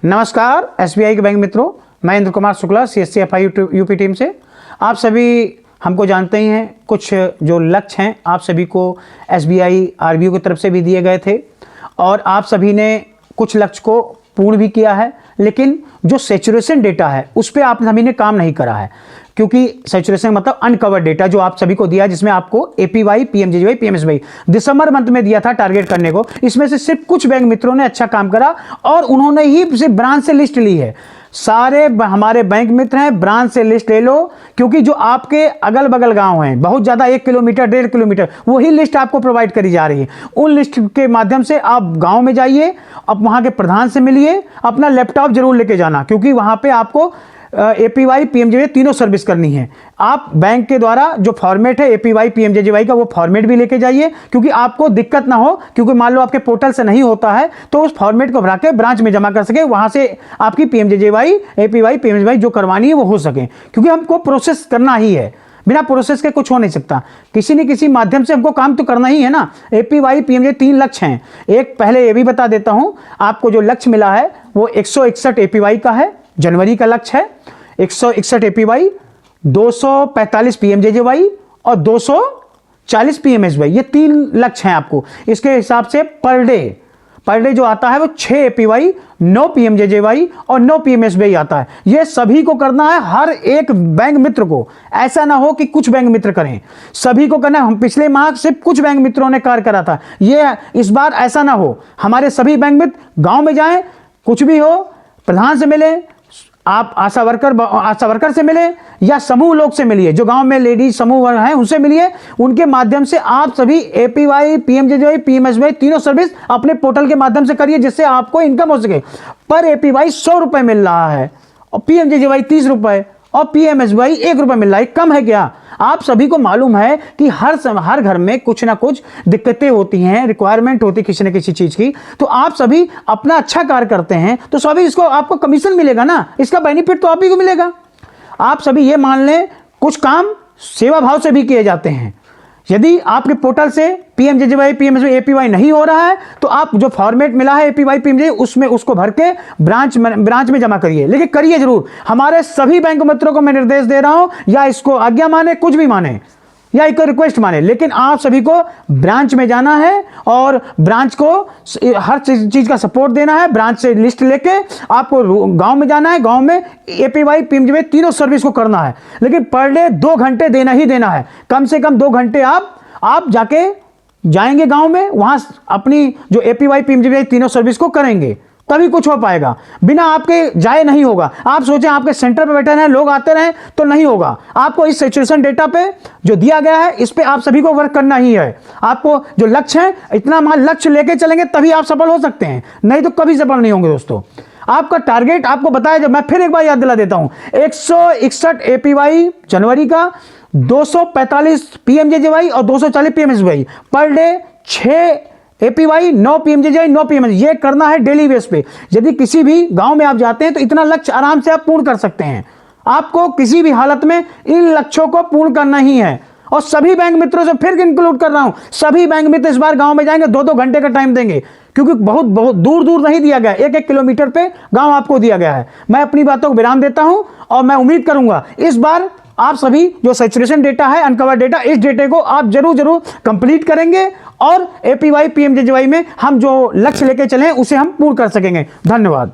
नमस्कार एसबीआई के बैंक मित्रों, मैं Indra Kumar Shukla CSCFI UP team से। आप सभी हमको जानते ही हैं, कुछ जो लक्ष्य हैं आप सभी को एसबीआई आरबीओ की तरफ से भी दिए गए थे और आप सभी ने कुछ लक्ष्य को पूर्ण भी किया है, लेकिन जो सैचुरेशन डेटा है उस पर आप सभी ने काम नहीं करा है, क्योंकि सैचुरेशन मतलब अनकवर्ड डेटा जो आप सभी को दिया, जिसमें आपको एपीवाई, पीएमजेजेवाई, पीएमएसवाई दिसंबर मंथ में दिया था टारगेट करने को। इसमें से सिर्फ कुछ बैंक मित्रों ने अच्छा काम करा और उन्होंने ही सिर्फ ब्रांच से लिस्ट ली है। सारे हमारे बैंक मित्र हैं, ब्रांच से लिस्ट ले लो, क्योंकि जो आपके अगल बगल गांव हैं, बहुत ज़्यादा 1 किलोमीटर 1.5 किलोमीटर, वही लिस्ट आपको प्रोवाइड करी जा रही है। उन लिस्ट के माध्यम से आप गांव में जाइए, अब वहां के प्रधान से मिलिए, अपना लैपटॉप जरूर लेके जाना, क्योंकि वहां पे आपको एपीवाई, पीएमजेजेवाई तीनों सर्विस करनी है। आप बैंक के द्वारा जो फॉर्मेट है एपीवाई, पीएमजेजेवाई का, वो फॉर्मेट भी लेके जाइए, क्योंकि आपको दिक्कत ना हो, क्योंकि मान लो आपके पोर्टल से नहीं होता है तो उस फॉर्मेट को भरा के ब्रांच में जमा कर सके, वहां से आपकी पीएमजेजेवाई, एपीवाई, पीएमजेजेवाई जो करवानी है वो हो सके, क्योंकि हमको प्रोसेस करना ही है। बिना प्रोसेस के कुछ हो नहीं सकता, किसी न किसी माध्यम से हमको काम तो करना ही है ना। एपीवाई, पीएमजे 3 लक्ष्य हैं। एक पहले ये भी बता देता हूं, आपको जो लक्ष्य मिला है वो 161 एपीवाई का है, जनवरी का लक्ष्य है। 161 एपीवाई, 245 पीएमजेजेवाई और 240 पीएमएसवाई, ये 3 लक्ष्य हैं आपको। इसके हिसाब से पर डे जो आता है वो 6 एपीवाई, 9 पीएमजेजेवाई और 9 पीएमएसवाई आता है। ये सभी को करना है, हर एक बैंक मित्र को। ऐसा ना हो कि कुछ बैंक मित्र करें, सभी को करना है। हम पिछले माह सिर्फ कुछ बैंक मित्रों ने कार्य करा था, ये इस बार ऐसा ना हो। हमारे सभी बैंक मित्र गांव में जाएं, कुछ भी हो प्रधान से मिले, आप आशा वर्कर से मिले या समूह लोग से मिलिए, जो गांव में लेडीज समूह हैं उनसे मिलिए। उनके माध्यम से आप सभी एपीवाई, पीएमजेजेवाई, पीएमएसवाई तीनों सर्विस अपने पोर्टल के माध्यम से करिए, जिससे आपको इनकम हो सके। पर एपीवाई 100 रुपए मिल रहा है और पीएमजेजेवाई 30 रुपए और पीएमएसवाई 1 रुपए मिल रहा है। कम है क्या? आप सभी को मालूम है कि हर घर में कुछ ना कुछ दिक्कतें होती हैं, रिक्वायरमेंट होती है किसी न किसी चीज की। तो आप सभी अपना अच्छा कार्य करते हैं तो सभी इसको आपको कमीशन मिलेगा ना, इसका बेनिफिट तो आप ही को मिलेगा। आप सभी ये मान लें, कुछ काम सेवा भाव से भी किए जाते हैं। यदि आपके पोर्टल से पीएमजेजेवाई, पीएमएसवाई, एपीवाई नहीं हो रहा है तो आप जो फॉर्मेट मिला है एपीवाई, पीएमजेजेवाई, उसमें उसको भर के ब्रांच में जमा करिए, लेकिन करिए जरूर। हमारे सभी बैंक मित्रों को मैं निर्देश दे रहा हूं, या इसको आज्ञा माने, कुछ भी माने, या एक रिक्वेस्ट माने, लेकिन आप सभी को ब्रांच में जाना है और ब्रांच को हर चीज का सपोर्ट देना है। ब्रांच से लिस्ट लेके आपको गांव में जाना है, गांव में एपीवाई, पीएमजेजेवाई तीनों सर्विस को करना है, लेकिन पर डे 2 घंटे देना ही देना है। कम से कम 2 घंटे आप जाके जाएंगे गांव में, वहां अपनी जो एपीवाई, पीएमजेजेवाई तीनों सर्विस को करेंगे, तभी कुछ हो पाएगा। बिना आपके जाए नहीं होगा। आप सोचें आपके सेंटर पे बैठे हैं, लोग आते रहें तो नहीं होगा। आपको इस सैचुरेशन डेटा पे जो दिया गया है इस पे आप सभी को वर्क करना ही है। आपको जो लक्ष्य है, इतना मान लक्ष्य लेके चलेंगे तभी आप सफल हो सकते हैं, नहीं तो कभी सफल नहीं होंगे दोस्तों। आपका टारगेट आपको बताया, जब मैं फिर एक बार याद दिला देता हूं, 161 एपीवाई जनवरी का, 245 पीएमजेजेवाई और 240 PMSY, per day 6 APY, 9 पीएमजेजेवाई, 9 PMS, ये करना है डेली बेस पे। यदि किसी भी गांव में आप जाते हैं तो इतना लक्ष्य आराम से आप पूर्ण कर सकते हैं। आपको किसी भी हालत में इन लक्ष्यों को पूर्ण करना ही है। और सभी बैंक मित्रों से फिर इंक्लूड कर रहा हूं, सभी बैंक मित्र इस बार गांव में जाएंगे, 2-2 घंटे का टाइम देंगे, क्योंकि बहुत दूर नहीं दिया गया, 1-1 किलोमीटर पे गांव आपको दिया गया है। मैं अपनी बातों को विराम देता हूं और मैं उम्मीद करूंगा इस बार आप सभी जो सैचुरेशन डेटा है, अनकवर्ड डेटा, इस डेटे को आप जरूर कंप्लीट करेंगे और एपीवाई, पीएमजेजेवाई में हम जो लक्ष्य लेके चले उसे हम पूर्ण कर सकेंगे। धन्यवाद।